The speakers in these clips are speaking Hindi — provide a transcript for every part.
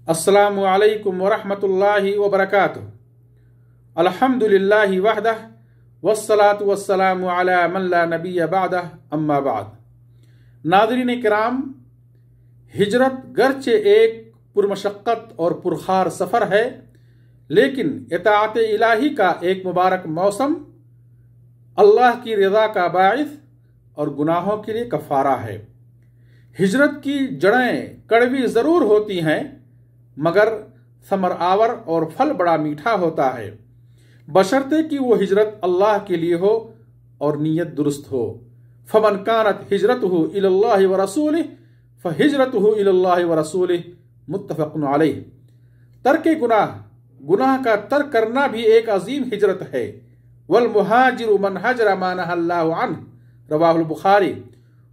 अस्सलामु अलैकुम वरहमतुल्लाहि वबरकातुहू। अल्हम्दुलिल्लाहि वहदह वस्सलातु वस्सलामु अला मन ला नबिय्य बअदह अम्मा बाद। नाज़रीन किराम, हिजरत गर्चे एक पुरमशक्क़त और पुरखार सफ़र है, लेकिन इताअत इलाही का एक मुबारक मौसम अल्लाह की रज़ा का बाइस और गुनाहों के लिए कफ़ारा है। हिजरत की जड़ें कड़वी ज़रूर होती हैं, मगर समर आवर और फल बड़ा मीठा होता है, बशर्ते कि वो हिजरत अल्लाह के लिए हो और नीयत दुरुस्त हो। फमन कानत हिजरतुहु इलल्लाहि व रसूलिहि फहिजरतुहु इलल्लाहि व रसूलिहि मुत्तफ़क़ुन अलैह। तर्के गुनाह का तर्क करना भी एक अजीम हिजरत है। वल मुहाजिरु मन हजरा मा नहल्लाहु अन्हु, रवाहुल बुखारी।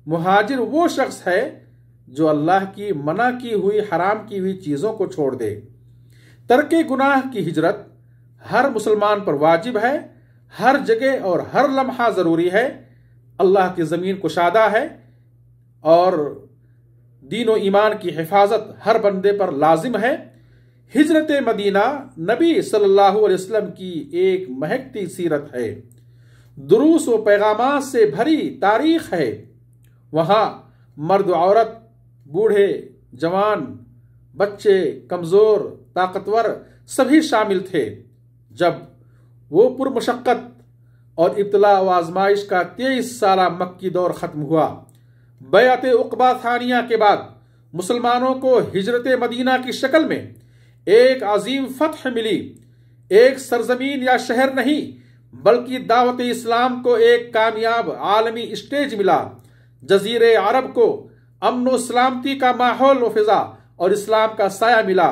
मुहाजिर वो शख्स है जो अल्लाह की मना की हुई हराम की हुई चीज़ों को छोड़ दे। तर्के गुनाह की हिजरत हर मुसलमान पर वाजिब है, हर जगह और हर लम्हा ज़रूरी है। अल्लाह की ज़मीन कुशादा है और दीन व ईमान की हिफाजत हर बंदे पर लाजिम है। हिजरत मदीना नबी सल्लल्लाहु अलैहि वसल्लम की एक महकती सीरत है, दुरूस व पैगामात से भरी तारीख है। वहाँ मर्द औरत, बूढ़े जवान, बच्चे, कमज़ोर, ताकतवर सभी शामिल थे। जब वो पुरमशक्क़त और इब्तला व आजमाइश का 23 साला मक्की दौर ख़त्म हुआ, बैअत उक़बा थानिया के बाद मुसलमानों को हिजरत मदीना की शक्ल में एक अजीम फतह मिली। एक सरजमीन या शहर नहीं, बल्कि दावत इस्लाम को एक कामयाब आलमी स्टेज मिला। जजीरे अरब को अमन व सलामती का माहौल व फिजा और इस्लाम का साया मिला।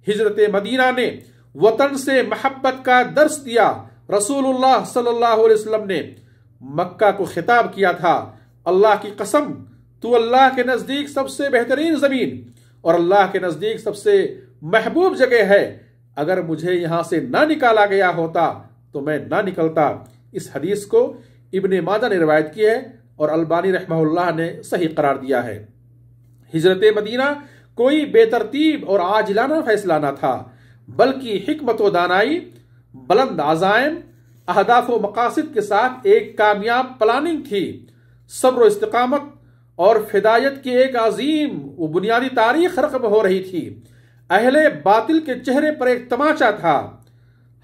हिजरत मदीना ने वतन से महब्बत का दर्स दिया। रसूलुल्लाह सल्लल्लाहु अलैहि वसल्लम ने मक्का को खिताब किया था, अल्लाह की कसम, तू अल्लाह के नज़दीक सबसे बेहतरीन ज़मीन और अल्लाह के नज़दीक सबसे महबूब जगह है। अगर मुझे यहाँ से ना निकाला गया होता तो मैं ना निकलता। इस हदीस को इब्ने माजा ने रिवायत की है और अल्बानी रहमहुल्लाह ने सही करार दिया है। हिजरत मदीना कोई बेतरतीब और आजिलाना फैसला न था, बल्कि हिकमत व दानाई, बुलंद अज़ाइम, अहदाफ व मकासिद के साथ एक कामयाब प्लानिंग थी। सब्र व इस्तिकामत और फिदायत की एक अजीम व बुनियादी तारीख रक़म हो रही थी। अहले बातिल के चेहरे पर एक तमाचा था,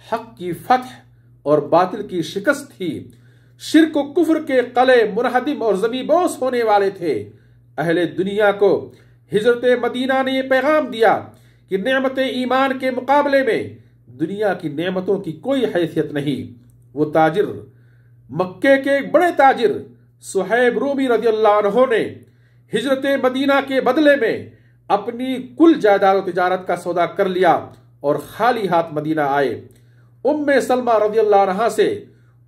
हक की फतह और बातिल की शिकस्त थी। शिर्क व कुफ्र के कले मुनहदिम और ज़मीबोस होने वाले थे। अहले दुनिया को हिजरत मदीना ने यह पैगाम दिया कि नेमत ईमान के मुकाबले में दुनिया की नेमतों की कोई हैसियत नहीं। वो ताजिर, मक्के के एक बड़े ताजिर सुहैब रूमी रज़ियल्लाहु अन्हु ने हिजरत मदीना के बदले में अपनी कुल जायदाद व तिजारत का सौदा कर लिया और खाली हाथ मदीना आए। उम्मे सलमा रज़ियल्लाहु अन्हा से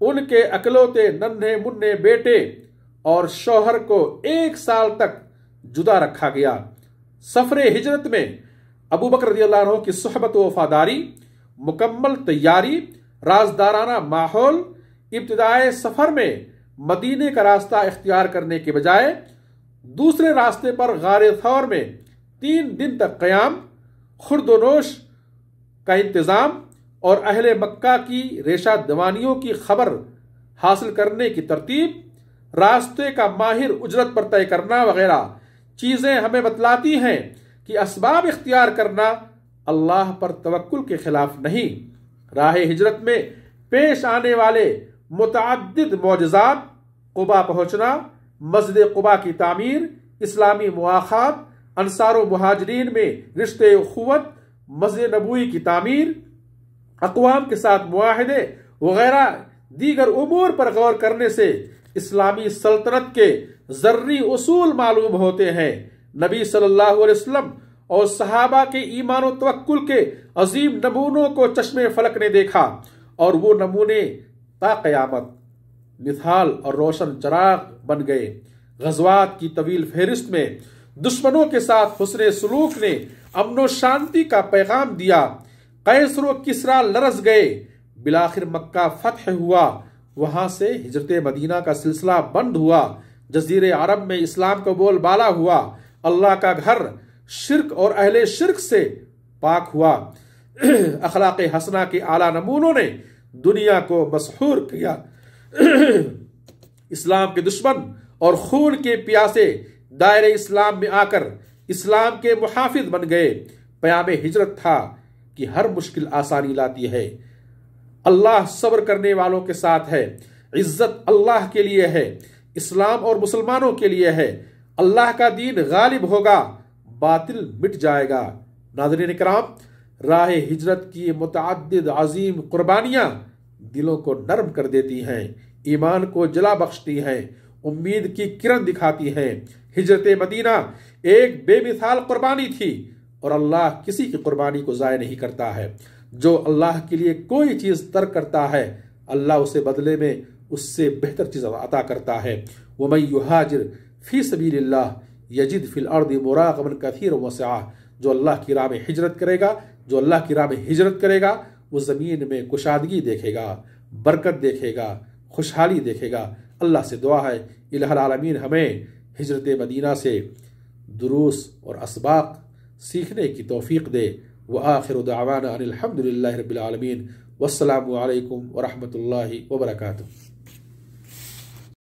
उनके अकलौते नन्हे मुन्ने बेटे और शौहर को 1 साल तक जुदा रखा गया। सफरे हिजरत में अबू बकर रज़ियल्लाहु अन्हु की सुहबत व वफादारी, मुकम्मल तैयारी, राजदाराना माहौल, इब्तिदाए सफर में मदीने का रास्ता इख्तियार करने के बजाय दूसरे रास्ते पर गारे थौर में 3 दिन तक क़याम, खुर्दोनोश का इंतज़ाम और अहले मक्का की रेशा दवानियों की खबर हासिल करने की तरतीब, रास्ते का माहिर उजरत पर तय करना वगैरह चीज़ें हमें बतलाती हैं कि असबाब इख्तियार करना अल्लाह पर तवक्कुल के खिलाफ नहीं। राह हिजरत में पेश आने वाले मुतअद्दिद मौजज़ात, कुबा पहुँचना, मस्जिद कुबा की तामीर, इस्लामी मुआखात, अंसार व मुहाजिरीन में रिश्ते उखुवत, मस्जिद नबवी की तामीर, अक़वाम के साथ मुआहदे वगैरह दीगर उमूर पर गौर करने से इस्लामी सल्तनत के ज़र्री उसूल मालूम होते हैं। नबी सल्लल्लाहु अलैहि वसल्लम और सहाबा के ईमान व तवक्कुल के अजीम नमूनों को चश्मे फलक ने देखा और वो नमूने ता क़यामत मिसाल और रोशन चराग बन गए। ग़ज़वात की तवील फहरिस्त में दुश्मनों के साथ हुस्ने सलूक ने अमन व शांति का पैगाम दिया। कैसर व किसरा लरज़ गए, बिलाखिर मक्का फतह हुआ। वहां से हिजरत मदीना का सिलसिला बंद हुआ। जजीरे अरब में इस्लाम का बोलबाला हुआ। अल्लाह का घर शिर्क और अहले शिर्क से पाक हुआ। अखलाक हसना के आला नमूनों ने दुनिया को मशहूर किया। इस्लाम के दुश्मन और खून के प्यासे दायरे इस्लाम में आकर इस्लाम के मुहाफिज बन गए। प्याम हिजरत था कि हर मुश्किल आसानी लाती है। अल्लाह सब्र करने वालों के साथ है। इज्जत अल्लाह के लिए है, इस्लाम और मुसलमानों के लिए है। अल्लाह का दीन गालिब होगा, बातिल मिट जाएगा। नाज़रीन इकराम, राह हिजरत की मुतअद्दिद अजीम कुर्बानियां दिलों को नरम कर देती हैं, ईमान को जला बख्शती हैं, उम्मीद की किरण दिखाती हैं। हिजरत मदीना एक बेमिसाल कुर्बानी थी और अल्लाह किसी की कुर्बानी को ज़ाय नहीं करता है। जो अल्लाह के लिए कोई चीज़ तर्क करता है, अल्लाह उसे बदले में उससे बेहतर चीज़ अता करता है। वमन युहाजिर फी सबीलिल्लाह यजिद फिल अर्दि मुरागमन कसीरन वसअ। जो अल्लाह की राह में हिजरत करेगा, जो अल्लाह की राह में हिजरत करेगा, वो ज़मीन में कुशादगी देखेगा, बरकत देखेगा, खुशहाली देखेगा। अल्लाह से दुआ है इलाहुल आलमीन हमें हिजरत मदीना से दुरूस और असबाक सीखने की तौफीक दे। व आखिर दावाना अनिल हम्दुलिल्लाहि रब्बिल आलमीन। वस्सलामु अलैकुम व रहमतुल्लाहि व बरकातुहू।